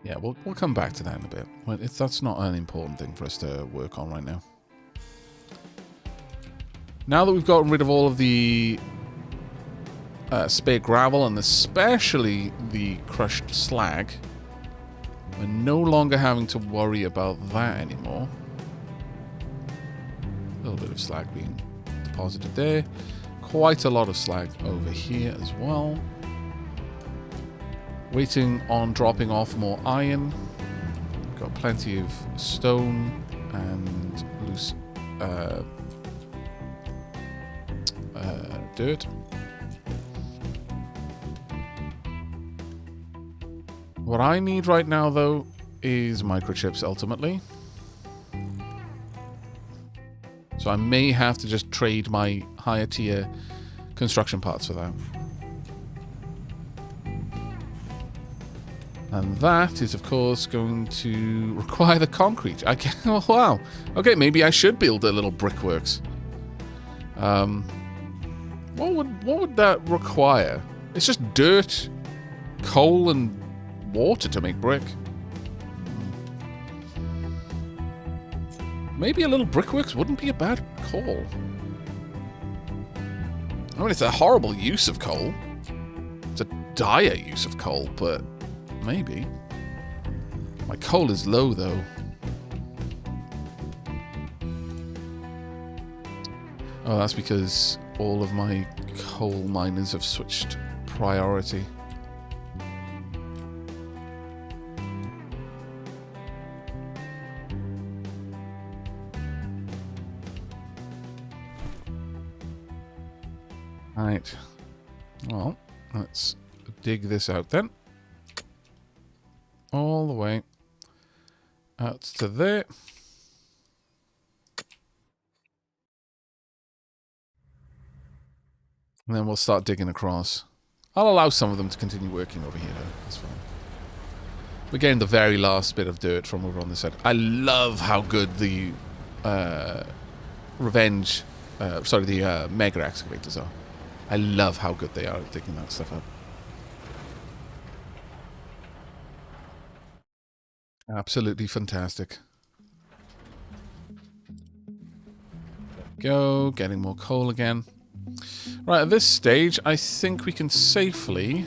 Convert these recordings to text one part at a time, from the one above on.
Yeah, we'll come back to that in a bit. But that's not an important thing for us to work on right now. Now that we've gotten rid of all of the spare gravel and especially the crushed slag, we're no longer having to worry about that anymore. A little bit of slag being deposited there. Quite a lot of slag over here as well. Waiting on dropping off more iron. Got plenty of stone and loose dirt. What I need right now, though, is microchips ultimately. So I may have to just trade my higher tier construction parts for that. And that is, of course, going to require the concrete. Oh, wow. Okay, maybe I should build a little brickworks. What would that require? It's just dirt, coal, and water to make brick. Maybe a little brickworks wouldn't be a bad call. I mean, it's a horrible use of coal. It's a dire use of coal, but maybe. My coal is low, though. Oh, that's because all of my coal miners have switched priority. Right. Well, let's dig this out then. All the way out to there. And then we'll start digging across. I'll allow some of them to continue working over here, though. That's fine. We're getting the very last bit of dirt from over on this side. I love how good the the mega excavators are. I love how good they are at digging that stuff up. Absolutely fantastic. Go, getting more coal again. Right, at this stage, I think we can safely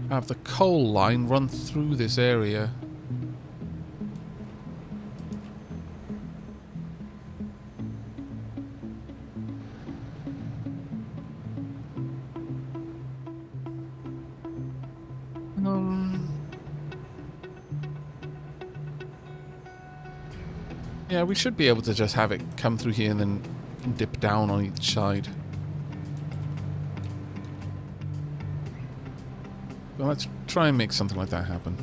have the coal line run through this area. Yeah, we should be able to just have it come through here and then dip down on each side. Well, let's try and make something like that happen.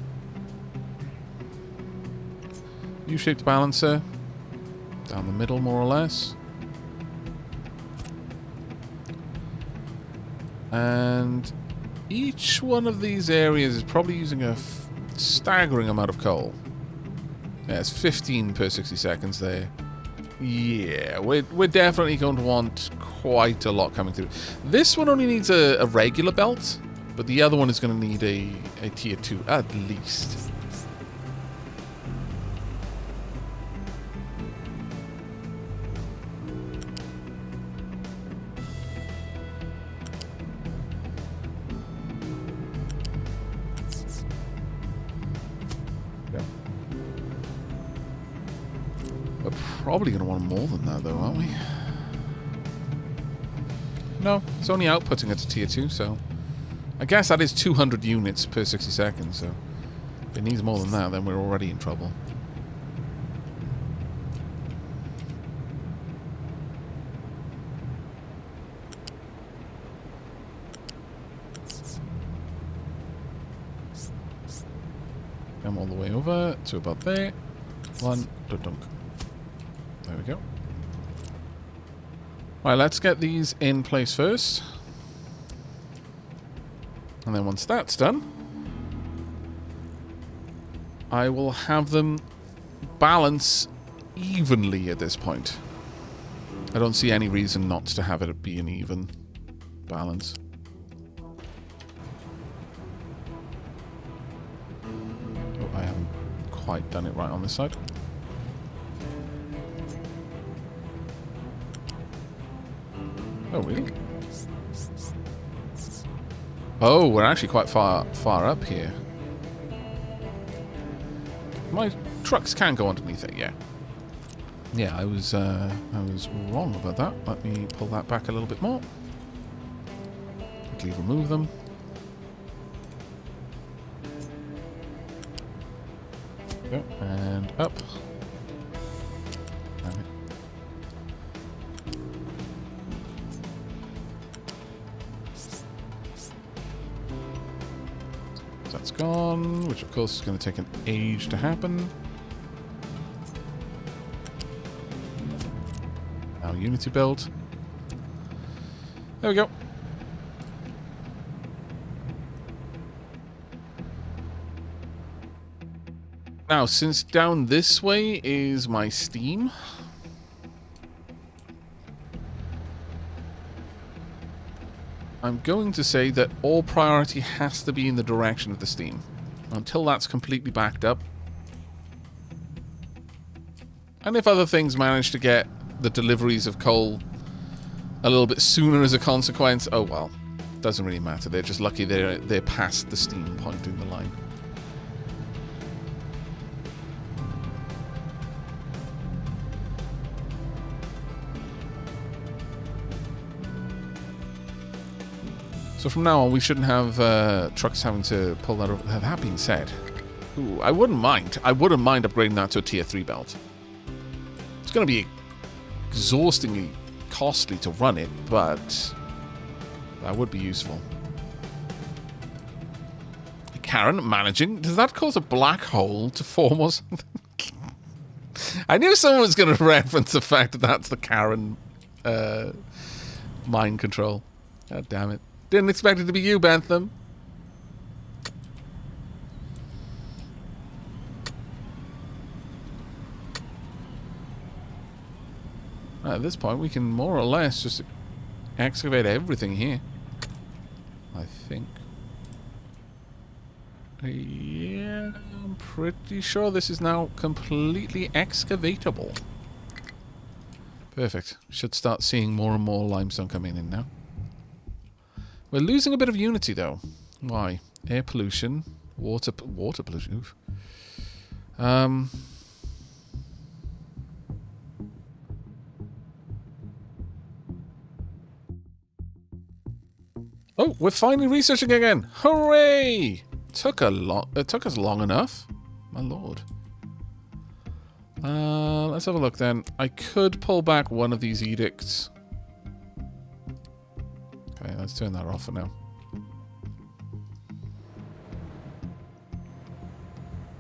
U-shaped balancer. Down the middle, more or less. And each one of these areas is probably using a staggering amount of coal. Yeah, it's 15 per 60 seconds there. Yeah, we're definitely going to want quite a lot coming through. This one only needs a regular belt, but the other one is going to need a tier 2 at least. Probably going to want more than that, though, aren't we? No, it's only outputting it to tier 2, so... I guess that is 200 units per 60 seconds, so... If it needs more than that, then we're already in trouble. Come all the way over to about there. One, dunk. There we go. Right, let's get these in place first. And then once that's done, I will have them balance evenly at this point. I don't see any reason not to have it be an even balance. Oh, I haven't quite done it right on this side. Oh, really? Oh, we're actually quite far up here. My trucks can go underneath it, yeah. Yeah, I was wrong about that. Let me pull that back a little bit more. Quickly remove them. There we go. And up. Damn it. That's gone, which of course is going to take an age to happen. Now Unity build. There we go. Now, since down this way is my Steam, I'm going to say that all priority has to be in the direction of the Steam. Until that's completely backed up. And if other things manage to get the deliveries of coal a little bit sooner as a consequence, oh well. Doesn't really matter. They're just lucky they're past the Steam point in the line. So from now on, we shouldn't have trucks having to pull that over. That being said, ooh, I wouldn't mind. I wouldn't mind upgrading that to a tier 3 belt. It's going to be exhaustingly costly to run it, but that would be useful. Karen managing. Does that cause a black hole to form or something? I knew someone was going to reference the fact that that's the Karen mind control. God damn it. Didn't expect it to be you, Bentham. At this point, we can more or less just excavate everything here. I think. Yeah, I'm pretty sure this is now completely excavatable. Perfect. Should start seeing more and more limestone coming in now. We're losing a bit of unity, though. Why? Air pollution, water pollution. Oof. Oh, we're finally researching again! Hooray! It took us long enough. My lord. Let's have a look then. I could pull back one of these edicts. Okay, let's turn that off for now.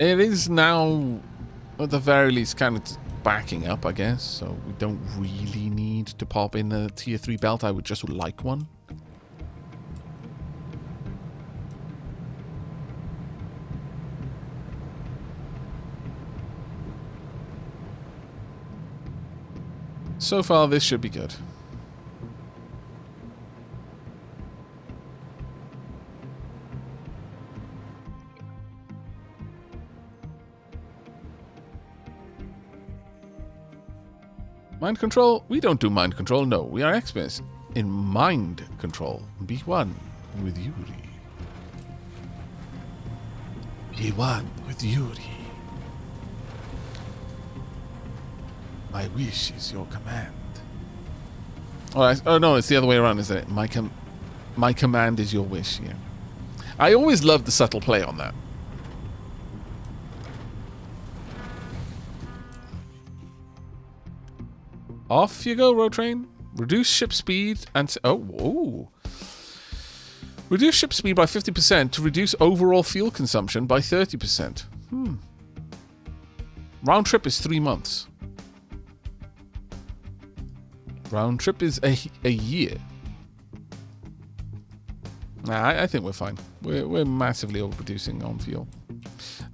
It is now, at the very least, kind of backing up, I guess. So we don't really need to pop in a tier 3 belt. I would just like one. So far, this should be good. Mind control? We don't do mind control, no. We are experts in mind control. Be one with Yuri. Be one with Yuri. My wish is your command. Alright, oh no, it's the other way around, isn't it? My command is your wish, yeah. I always love the subtle play on that. Off you go, road train. Reduce ship speed and... Oh, whoa. Reduce ship speed by 50% to reduce overall fuel consumption by 30%. Round trip is 3 months. Round trip is a year. Nah, I think we're fine. We're massively overproducing on fuel.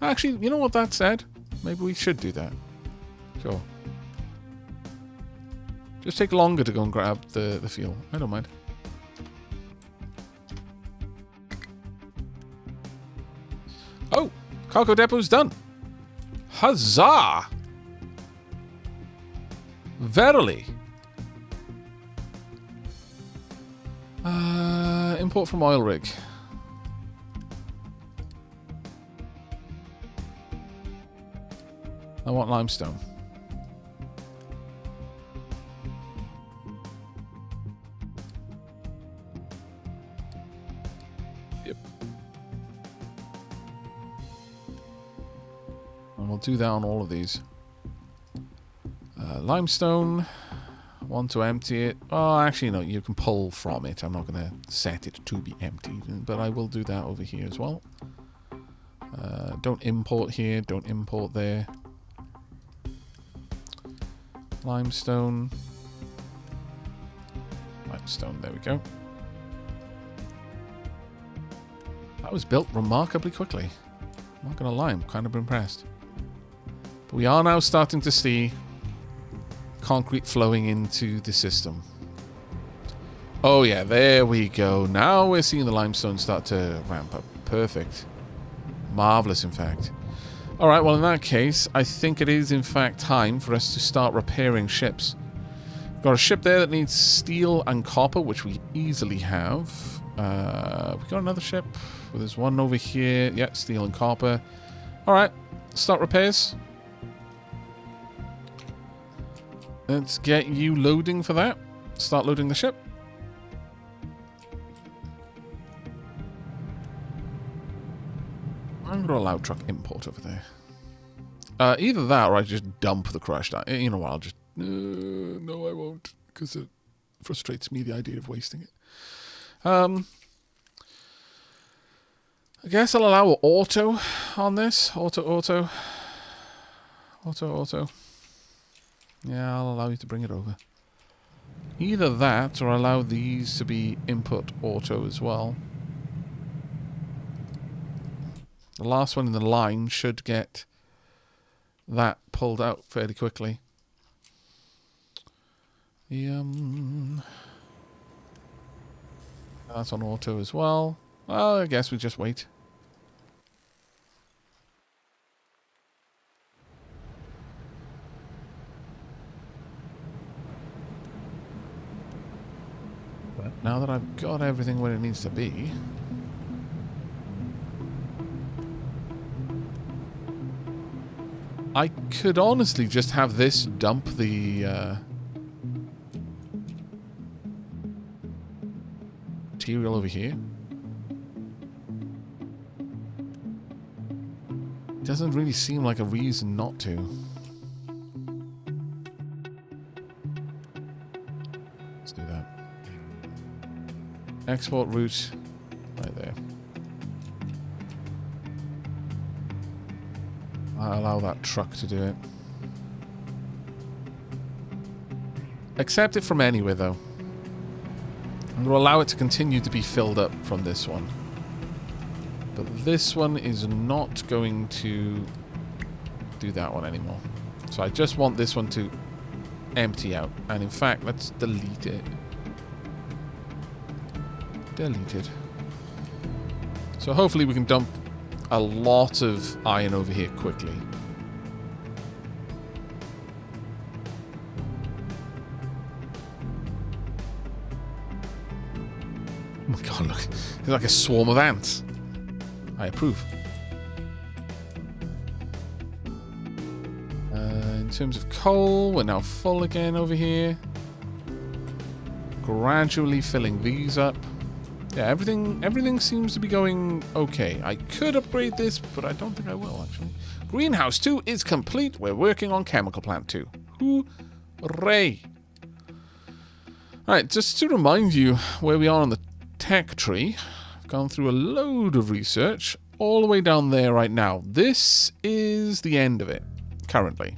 Actually, you know what that said? Maybe we should do that. Sure. Just take longer to go and grab the fuel. I don't mind. Oh! Cargo depot's done. Huzzah! Verily. Import from oil rig. I want limestone. Yep. And we'll do that on all of these. Limestone. Want to empty it. Oh, actually, no. You can pull from it. I'm not going to set it to be emptied. But I will do that over here as well. Don't import here. Don't import there. Limestone. Limestone. There we go. That was built remarkably quickly. I'm not going to lie. I'm kind of impressed. But we are now starting to see concrete flowing into the system. Oh yeah, there we go. Now we're seeing the limestone start to ramp up. Perfect. Marvelous, in fact. Alright, well in that case, I think it is in fact time for us to start repairing ships. We've got a ship there that needs steel and copper, which we easily have. We've got another ship. Well, there's one over here. Yeah, steel and copper. Alright, start repairs. Let's get you loading for that. Start loading the ship. I'm going to allow truck import over there. Either that or I just dump the crushed iron. You know what, I'll just... no, I won't. Because it frustrates me, the idea of wasting it. I guess I'll allow auto on this. Auto. Yeah, I'll allow you to bring it over. Either that, or allow these to be input auto as well. The last one in the line should get that pulled out fairly quickly. That's on auto as well. Well, I guess we just wait. Now that I've got everything where it needs to be... I could honestly just have this dump the... material over here. Doesn't really seem like a reason not to. Let's do that. Export route, right there. I'll allow that truck to do it. Accept it from anywhere, though. I'm going to allow it to continue to be filled up from this one. But this one is not going to do that one anymore. So I just want this one to empty out. And in fact, let's delete it. Deleted. So hopefully we can dump a lot of iron over here quickly. Oh my god, look. It's like a swarm of ants. I approve. In terms of coal, we're now full again over here. Gradually filling these up. Yeah, everything seems to be going okay. I could upgrade this, but I don't think I will, actually. Greenhouse 2 is complete. We're working on chemical plant 2. Hooray! Alright, just to remind you where we are on the tech tree. I've gone through a load of research all the way down there right now. This is the end of it, currently.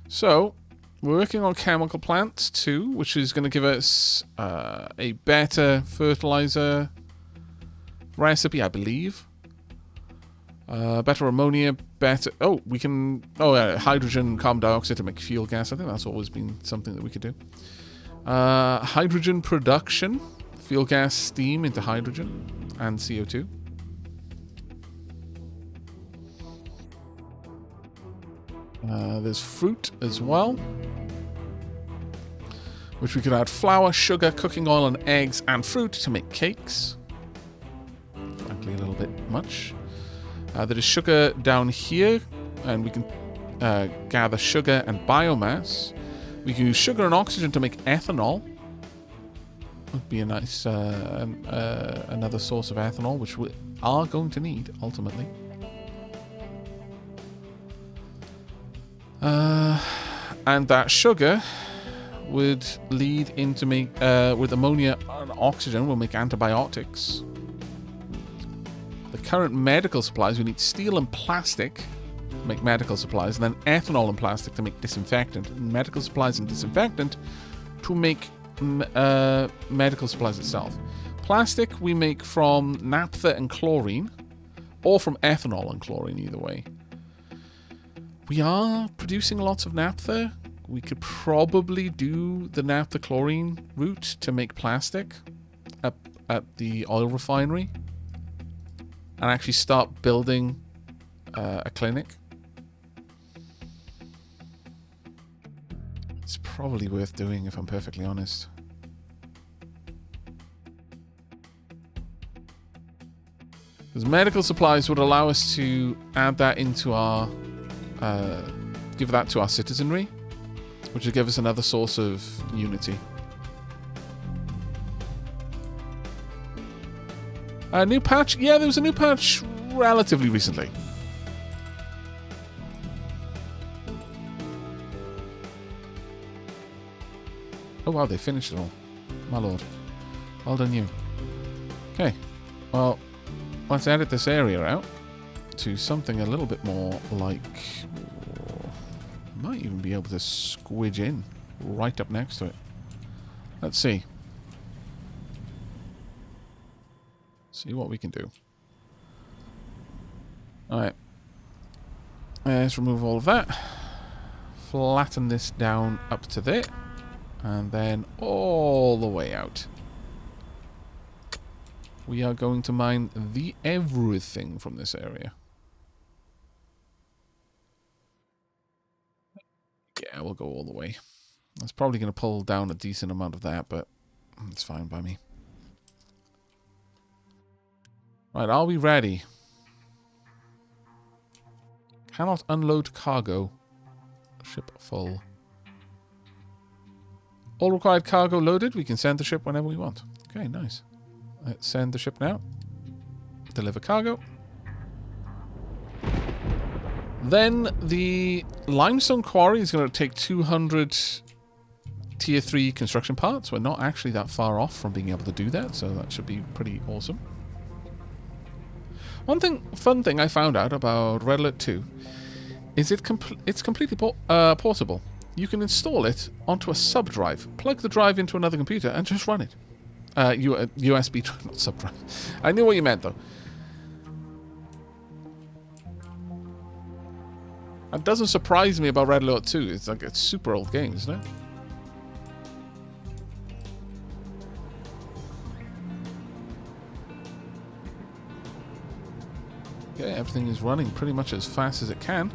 So... we're working on chemical plants too, which is going to give us a better fertilizer recipe, I believe. Better ammonia, better... oh, we can... oh, hydrogen, carbon dioxide to make fuel gas. I think that's always been something that we could do. Hydrogen production. Fuel gas steam into hydrogen and CO2. There's fruit as well, which we could add flour, sugar, cooking oil, and eggs and fruit to make cakes. Frankly, a little bit much. There is sugar down here, and we can gather sugar and biomass. We can use sugar and oxygen to make ethanol. Would be a nice another source of ethanol, which we are going to need ultimately. And that sugar would lead into make with ammonia and oxygen will make antibiotics. The current medical supplies, we need steel and plastic to make medical supplies, and then ethanol and plastic to make disinfectant, and medical supplies and disinfectant to make medical supplies itself. Plastic we make from naphtha and chlorine, or from ethanol and chlorine, either way. We are producing lots of naphtha. We could probably do the naphtha chlorine route to make plastic at the oil refinery and actually start building a clinic. It's probably worth doing, if I'm perfectly honest. Because medical supplies would allow us to add that into our give that to our citizenry, which would give us another source of unity. A new patch? Yeah, there was a new patch relatively recently. Oh wow, they finished it all. My lord. Well done you. Okay. Well, let's edit this area out to something a little bit more like... might even be able to squidge in right up next to it. Let's see. See what we can do. Alright. Let's remove all of that. Flatten this down up to there. And then all the way out. We are going to mine the everything from this area. Yeah, we'll go all the way. That's probably going to pull down a decent amount of that, but it's fine by me. Right, are we ready? Cannot unload cargo. Ship full. All required cargo loaded. We can send the ship whenever we want. Okay, nice. Let's send the ship now. Deliver cargo. Then the limestone quarry is going to take 200 tier 3 construction parts. We're not actually that far off from being able to do that, so that should be pretty awesome. One fun thing I found out about Red Alert 2 is it's completely portable. You can install it onto a sub drive, plug the drive into another computer, and just run it. USB drive, not sub drive. I knew what you meant though. That doesn't surprise me about Red Alert 2. It's like a super old game, isn't it? Okay, everything is running pretty much as fast as it can.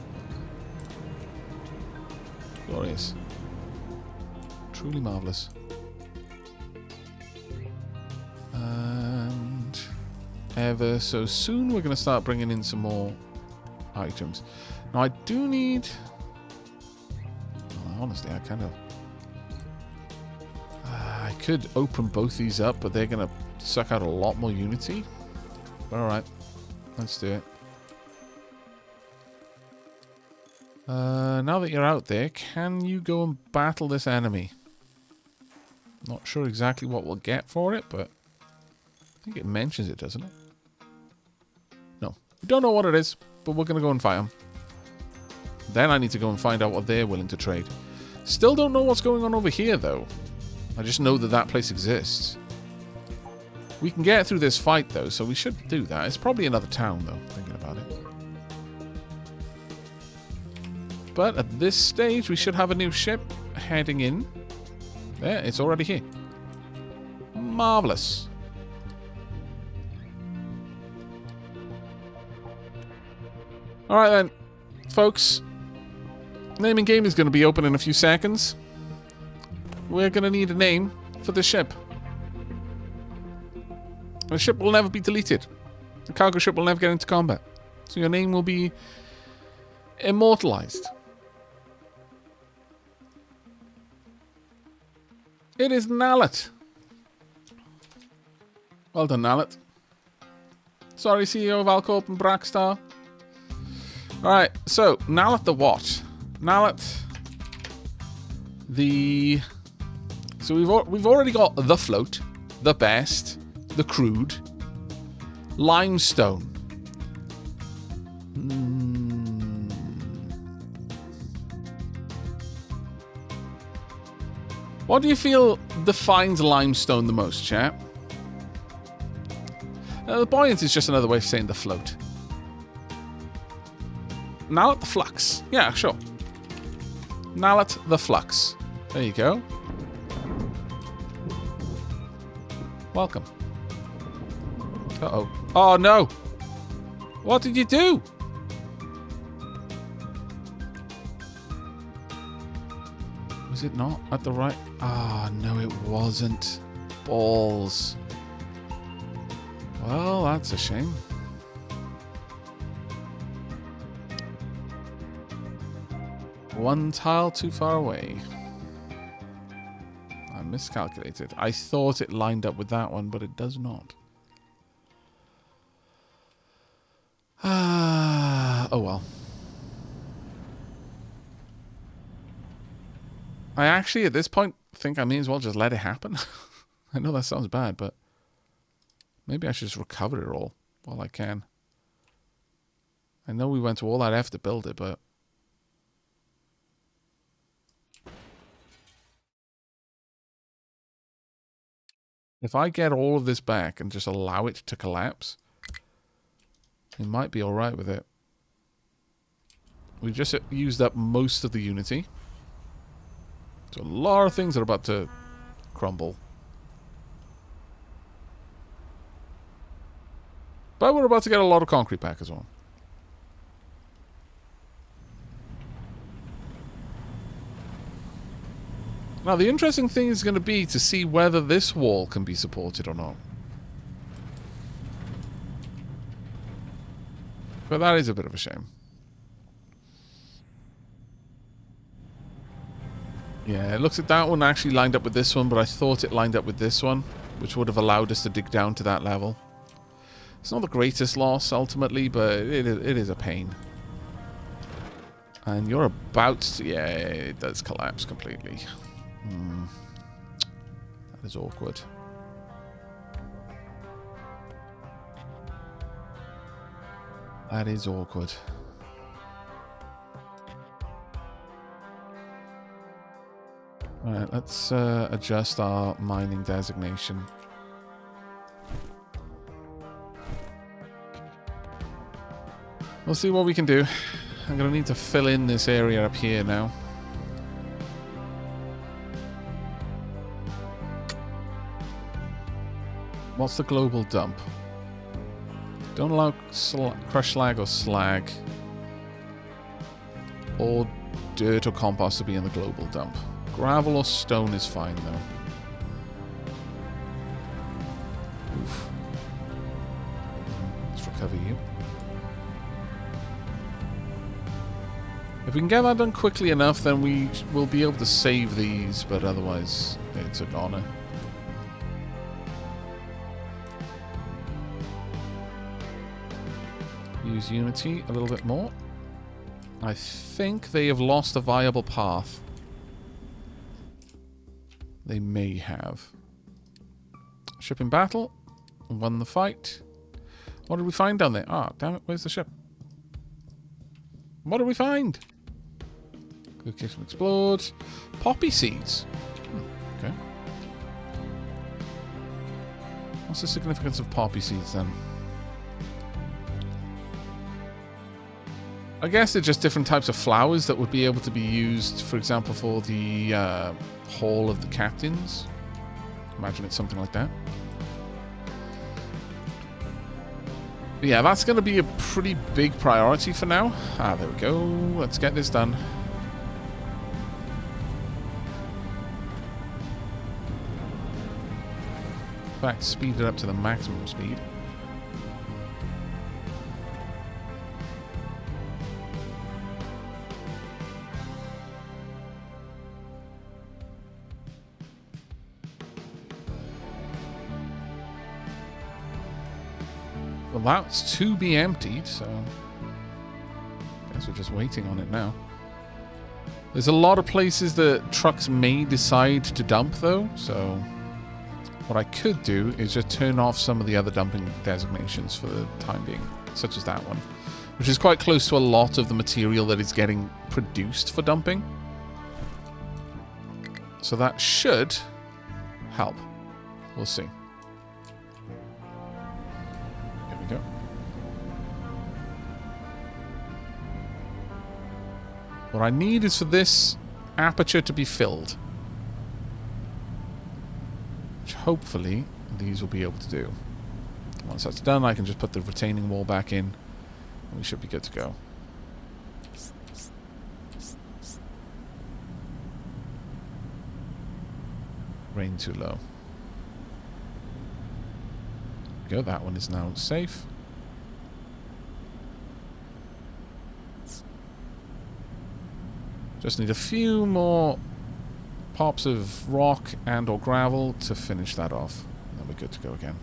Glorious. Truly marvellous. And ever so soon we're going to start bringing in some more items. Now I do need... well, honestly, I kind of... I could open both these up, but they're going to suck out a lot more unity. Alright, let's do it. Now that you're out there, can you go and battle this enemy? Not sure exactly what we'll get for it, but I think it mentions it, doesn't it? No. We don't know what it is, but we're going to go and fight them. Then I need to go and find out what they're willing to trade. Still don't know what's going on over here, though. I just know that that place exists. We can get through this fight, though, so we should do that. It's probably another town, though, thinking about it. But at this stage, we should have a new ship heading in. There, it's already here. Marvellous. Alright then, folks. Naming game is going to be open in a few seconds. We're going to need a name for the ship. The ship will never be deleted. The cargo ship will never get into combat. So your name will be immortalized. It is Nallet. Well done, Nallet. Sorry, CEO of Alcorp and Brackstar. Alright, so, Nallet the what? Nallet the... So we've already got the float, the best, the crude, limestone. What do you feel defines limestone the most, chap? The buoyant is just another way of saying the float. Nallet the flux. Yeah, sure. Nallet the flux. There you go. Welcome. Uh-oh. Oh, no! What did you do? Was it not at the right... Ah, no, it wasn't. Balls. Well, that's a shame. One tile too far away. I miscalculated. I thought it lined up with that one, but it does not. Oh well. I actually, at this point, think I may as well just let it happen. I know that sounds bad, but maybe I should just recover it all while I can. I know we went to all that effort to build it, but... If I get all of this back and just allow it to collapse, we might be alright with it. We've just used up most of the unity. So a lot of things are about to crumble. But we're about to get a lot of concrete back as well. Now, the interesting thing is going to be to see whether this wall can be supported or not. But that is a bit of a shame. Yeah, it looks like that one actually lined up with this one, but I thought it lined up with this one, which would have allowed us to dig down to that level. It's not the greatest loss, ultimately, but it is a pain. And you're about to... Yeah, it does collapse completely. That is awkward. That is awkward. Alright, let's adjust our mining designation. We'll see what we can do. I'm going to need to fill in this area up here now. What's the global dump? Don't allow crushed slag or slag. Or dirt or compost to be in the global dump. Gravel or stone is fine though. Oof. Let's recover you. If we can get that done quickly enough, then we will be able to save these, but otherwise it's a goner. Use Unity a little bit more. I think they have lost a viable path. They may have. Ship in battle. Won the fight. What did we find down there? Ah, damn it, where's the ship? What did we find? Location explored. Poppy seeds. Okay. What's the significance of poppy seeds then? I guess they're just different types of flowers that would be able to be used, for example, for the Hall of the Captains. Imagine it's something like that. But yeah, that's going to be a pretty big priority for now. Ah, there we go. Let's get this done. fact, speed it up to the maximum speed. Well, that's to be emptied, so I guess we're just waiting on it now. There's a lot of places that trucks may decide to dump, though, so what I could do is just turn off some of the other dumping designations for the time being, such as that one, which is quite close to a lot of the material that is getting produced for dumping. So that should help. We'll see. Go. What I need is for this aperture to be filled, which hopefully these will be able to do. Once that's done, I can just put the retaining wall back in and we should be good to go. Rain too low. Go. That one is now safe. Just need a few more pops of rock and or gravel to finish that off. Then we're good to go again.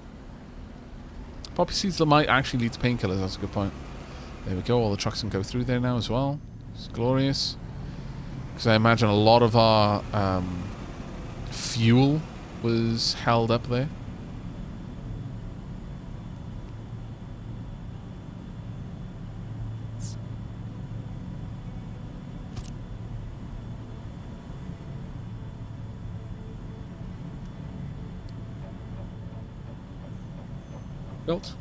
Poppy seeds that might actually lead to painkillers. That's a good point. There we go. All the trucks can go through there now as well. It's glorious. Because I imagine a lot of our fuel was held up there. Built.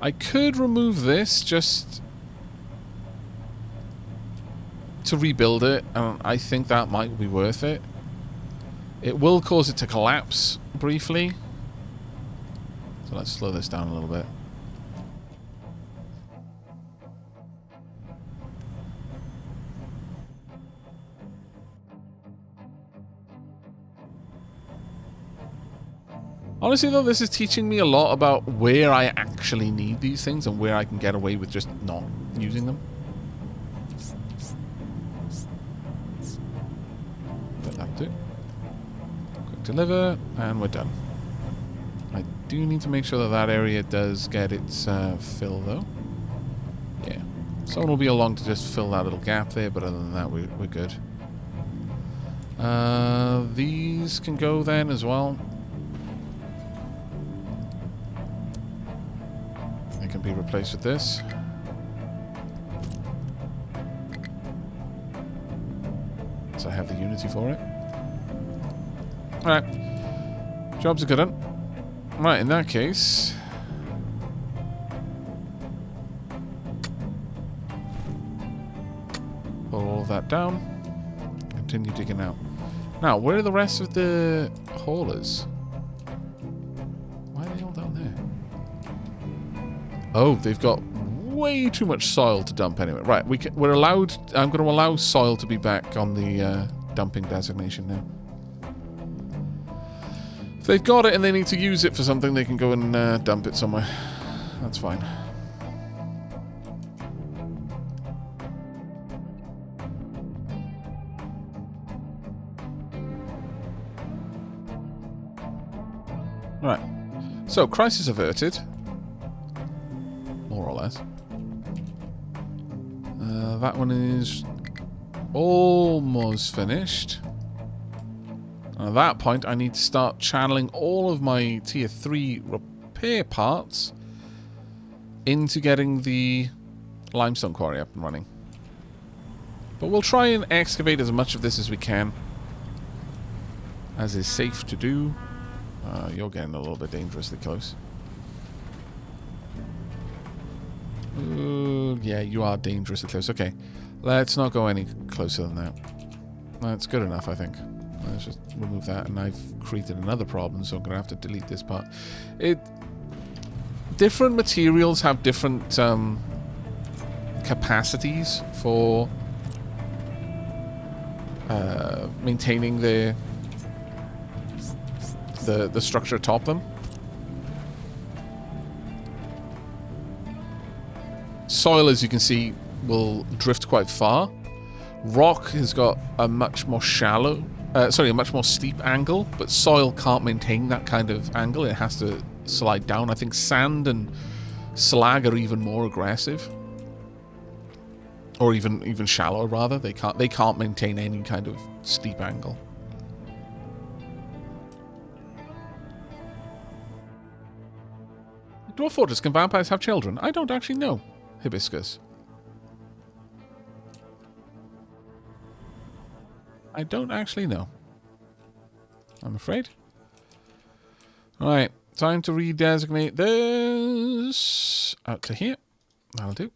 I could remove this just to rebuild it, and I think that might be worth it. It will cause it to collapse briefly. So let's slow this down a little bit. Honestly, though, this is teaching me a lot about where I actually need these things and where I can get away with just not using them. Let that do. Quick deliver, and we're done. I do need to make sure that that area does get its fill, though. Yeah. Someone will be along to just fill that little gap there, but other than that, we're good. These can go then as well. Can be replaced with this. So I have the Unity for it. Alright. Job's a good one. Right, in that case, pull all of that down. Continue digging out. Now, where are the rest of the haulers? Why are they all down there? Oh, they've got way too much soil to dump anyway. Right, we're allowed. I'm going to allow soil to be back on the dumping designation now. If they've got it and they need to use it for something, they can go and dump it somewhere. That's fine. Right. So, crisis averted. More or less. That one is almost finished. And at that point, I need to start channeling all of my tier 3 repair parts into getting the limestone quarry up and running. But we'll try and excavate as much of this as we can, as is safe to do. You're getting a little bit dangerously close. Yeah, you are dangerously close. Okay, let's not go any closer than that. That's good enough, I think. Let's just remove that, and I've created another problem, so I'm going to have to delete this part. Different materials have different capacities for maintaining their the structure atop them. Soil, as you can see, will drift quite far. Rock has got a much more shallow, a much more steep angle, but soil can't maintain that kind of angle. It has to slide down. I think sand and slag are even more aggressive, or even shallower rather. They can't maintain any kind of steep angle. Dwarf Fortress, can vampires have children? I don't actually know. Hibiscus. I don't actually know, I'm afraid. Alright, time to redesignate this out to here. That'll do.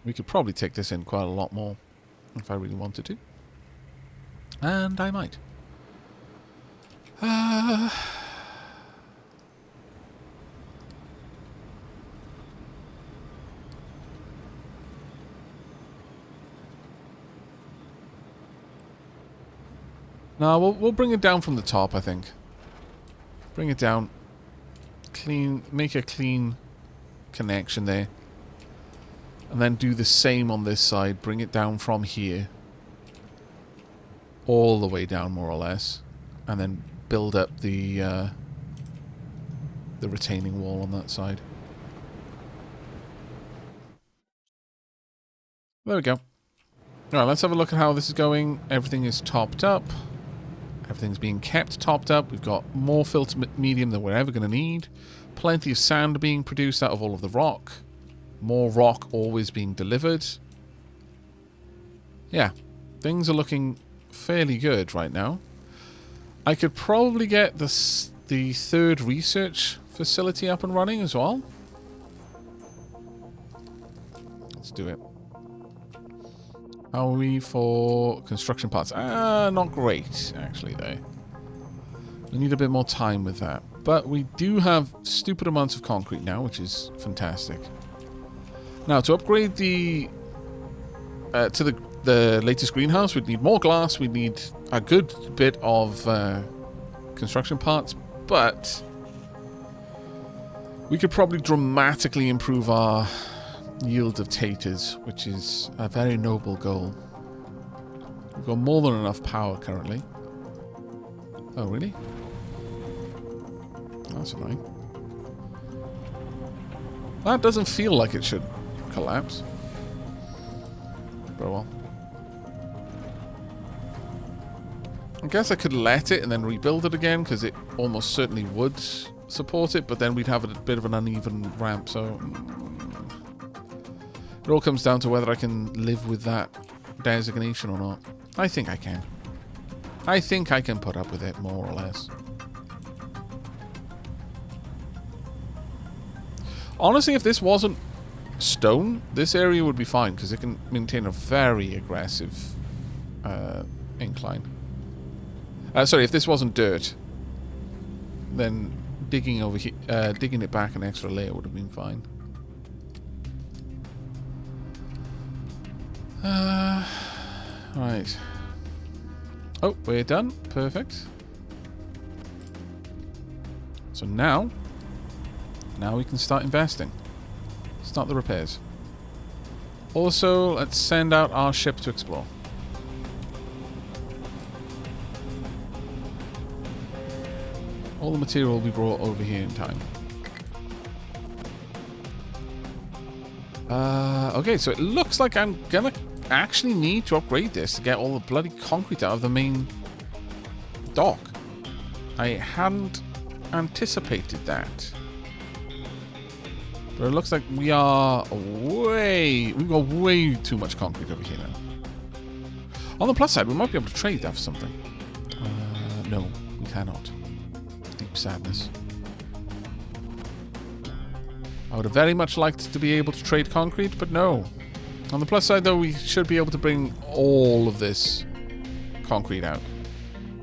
We could probably take this in quite a lot more if I really wanted to. And I might. No, we'll bring it down from the top, I think. Bring it down. Clean, make a clean connection there. And then do the same on this side. Bring it down from here. All the way down, more or less. And then build up the retaining wall on that side. There we go. Alright, let's have a look at how this is going. Everything is topped up. Everything's being kept topped up. We've got more filter medium than we're ever going to need. Plenty of sand being produced out of all of the rock. More rock always being delivered. Yeah, things are looking fairly good right now. I could probably get the third research facility up and running as well. Let's do it. How are we for construction parts? Not great, actually, though. We need a bit more time with that. But we do have stupid amounts of concrete now, which is fantastic. Now, to upgrade the to the latest greenhouse, we'd need more glass. We'd need a good bit of construction parts, but we could probably dramatically improve our yield of taters, which is a very noble goal. We've got more than enough power currently. Oh, really? That's annoying. That doesn't feel like it should collapse. But well. I guess I could let it and then rebuild it again, because it almost certainly would support it, but then we'd have a bit of an uneven ramp, so... It all comes down to whether I can live with that designation or not. I think I can. I think I can put up with it, more or less. Honestly, if this wasn't stone, this area would be fine, because it can maintain a very aggressive incline. Sorry, if this wasn't dirt, then digging over here, digging it back an extra layer would have been fine. Right. Oh, we're done. Perfect. So now we can start investing. Start the repairs. Also, let's send out our ship to explore. All the material will be brought over here in time. Okay, so it looks like I'm gonna actually need to upgrade this to get all the bloody concrete out of the main dock. I hadn't anticipated that. But it looks like we've got way too much concrete over here now. On the plus side, we might be able to trade that for something. No, we cannot. Deep sadness. I would have very much liked to be able to trade concrete, but no. On the plus side, though, we should be able to bring all of this concrete out.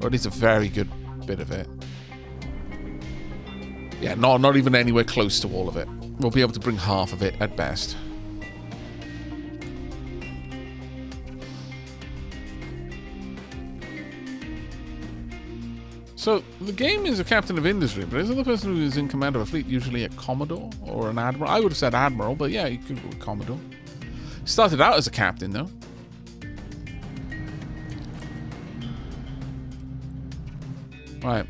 Or at least a very good bit of it. Yeah, not even anywhere close to all of it. We'll be able to bring half of it at best. So, the game is a captain of industry, but isn't the person who is in command of a fleet usually a commodore or an admiral? I would have said admiral, but yeah, you could go with commodore. Started out as a captain, though. Right.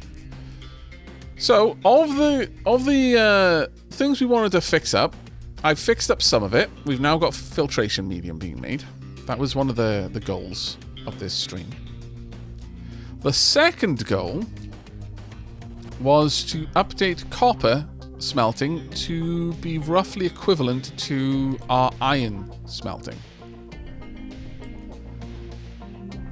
So, of the things we wanted to fix up, I've fixed up some of it. We've now got filtration medium being made. That was one of the goals of this stream. The second goal was to update copper smelting to be roughly equivalent to our iron smelting.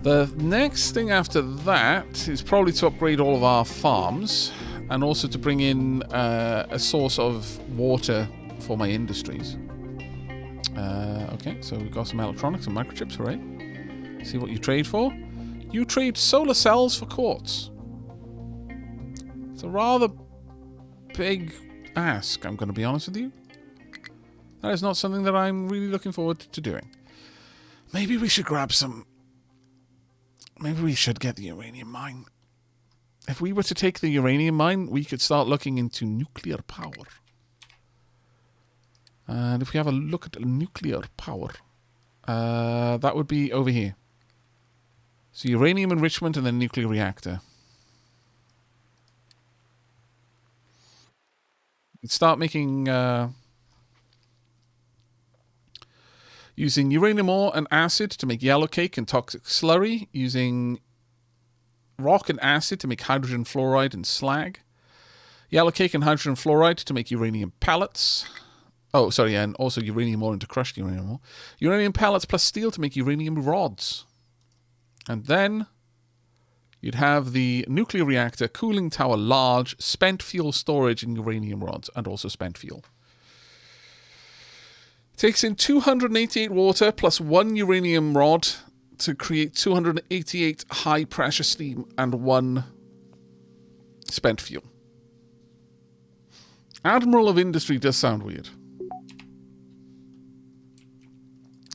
The next thing after that is probably to upgrade all of our farms and also to bring in a source of water for my industries. Okay, so we've got some electronics and microchips, hooray. See what you trade for. You trade solar cells for quartz. It's a rather big ask, I'm going to be honest with you. That is not something that I'm really looking forward to doing. Maybe we should grab some... Maybe we should get the uranium mine. If we were to take the uranium mine, we could start looking into nuclear power. And if we have a look at nuclear power, that would be over here. So uranium enrichment and then nuclear reactor. Start making... using uranium ore and acid to make yellow cake and toxic slurry. Using rock and acid to make hydrogen fluoride and slag. Yellow cake and hydrogen fluoride to make uranium pellets. Oh, sorry, and also uranium ore into crushed uranium ore. Uranium pellets plus steel to make uranium rods. And then you'd have the nuclear reactor, cooling tower large, spent fuel storage and uranium rods, and also spent fuel. Takes in 288 water plus 1 uranium rod to create 288 high pressure steam and 1 spent fuel. Admiral of Industry does sound weird.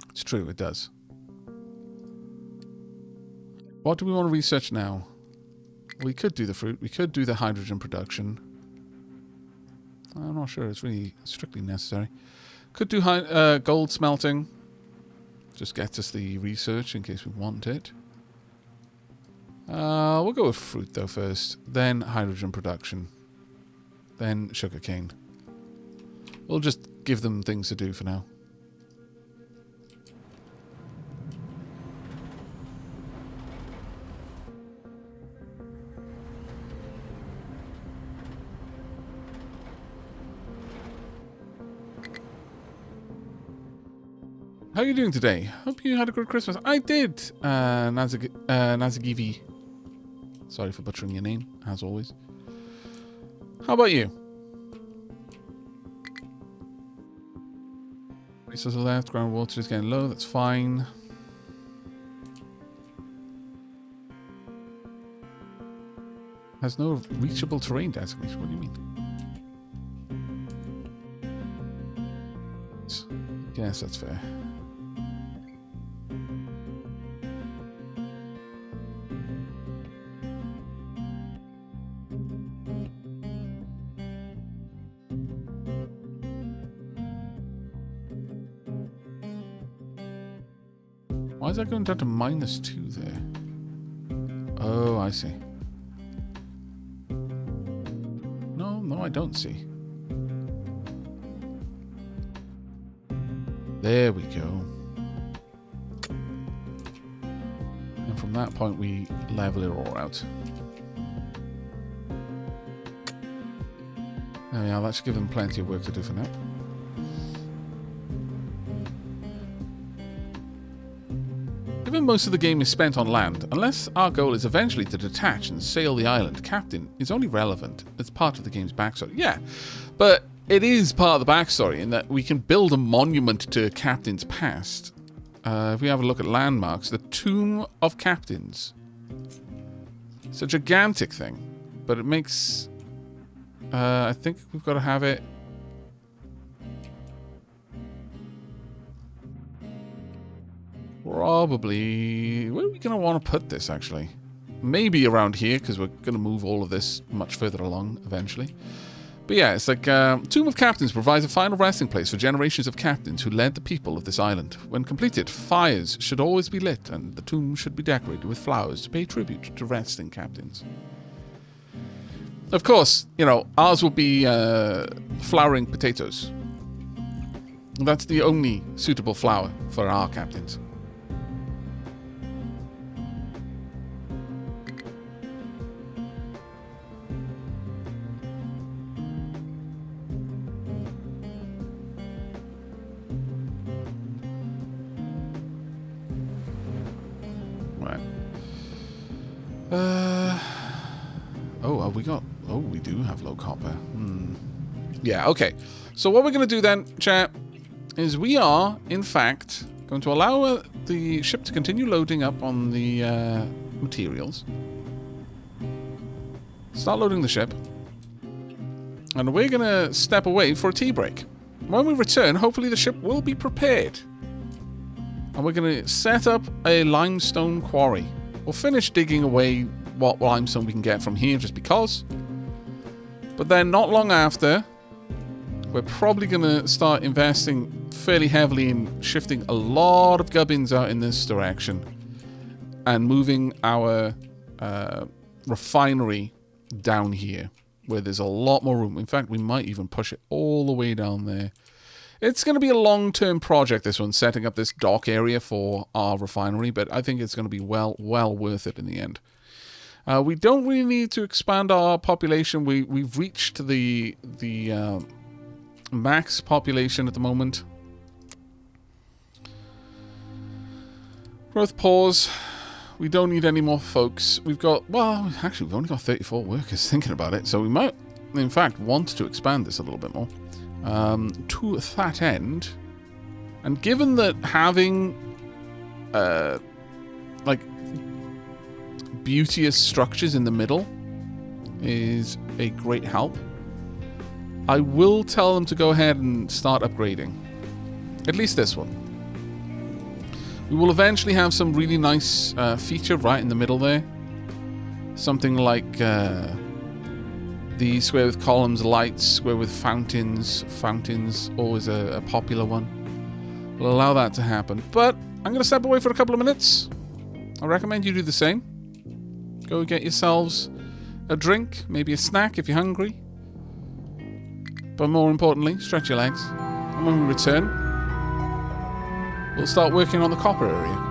It's true, it does. What do we want to research now? We could do the fruit. We could do the hydrogen production. I'm not sure it's really strictly necessary. Could do gold smelting. Just gets us the research in case we want it. We'll go with fruit though first. Then hydrogen production. Then sugarcane. We'll just give them things to do for now. How are you doing today? Hope you had a good Christmas. I did, Nazagivi. Sorry for butchering your name, as always. How about you? Resources left, groundwater is getting low, that's fine. Has no reachable terrain designation, what do you mean? Yes, that's fair. Why is that going down to -2 there? Oh, I see. No, I don't see. There we go. And from that point, we level it all out. There we are. That should give them plenty of work to do for now. Given most of the game is spent on land, unless our goal is eventually to detach and sail the island, Captain is only relevant as part of the game's backstory. Yeah, but it is part of the backstory in that we can build a monument to Captain's past. If we have a look at landmarks, the Tomb of Captains. It's a gigantic thing, but it makes... I think we've got to have it... Probably... Where are we going to want to put this, actually? maybe around here, because we're going to move all of this much further along eventually. But yeah, it's like Tomb of Captains provides a final resting place for generations of captains who led the people of this island. When completed, fires should always be lit, and the tomb should be decorated with flowers to pay tribute to resting captains. Of course, you know, ours will be flowering potatoes. That's the only suitable flower for our captains. Right. Oh, have we got... Oh, we do have low copper. Yeah, okay. So what we're going to do then, chat, is we are, in fact, going to allow the ship to continue loading up on the materials. Start loading the ship. And we're going to step away for a tea break. When we return, hopefully the ship will be prepared. And we're going to set up a limestone quarry. We'll finish digging away what limestone we can get from here just because. But then not long after, we're probably going to start investing fairly heavily in shifting a lot of gubbins out in this direction and moving our refinery down here where there's a lot more room. In fact, we might even push it all the way down there. It's going to be a long-term project, this one, setting up this dock area for our refinery, but I think it's going to be well worth it in the end. We don't really need to expand our population. We've reached the max population at the moment. Growth pause. We don't need any more folks. We've got, well, actually, we've only got 34 workers thinking about it, so we might, in fact, want to expand this a little bit more. To that end, and given that having, like, beauteous structures in the middle is a great help, I will tell them to go ahead and start upgrading. At least this one. We will eventually have some really nice feature right in the middle there. Something like the square with columns, lights, square with fountains. Fountains, always a popular one. We'll allow that to happen. But I'm going to step away for a couple of minutes. I recommend you do the same. Go get yourselves a drink, maybe a snack if you're hungry. But more importantly, stretch your legs. And when we return, we'll start working on the copper area.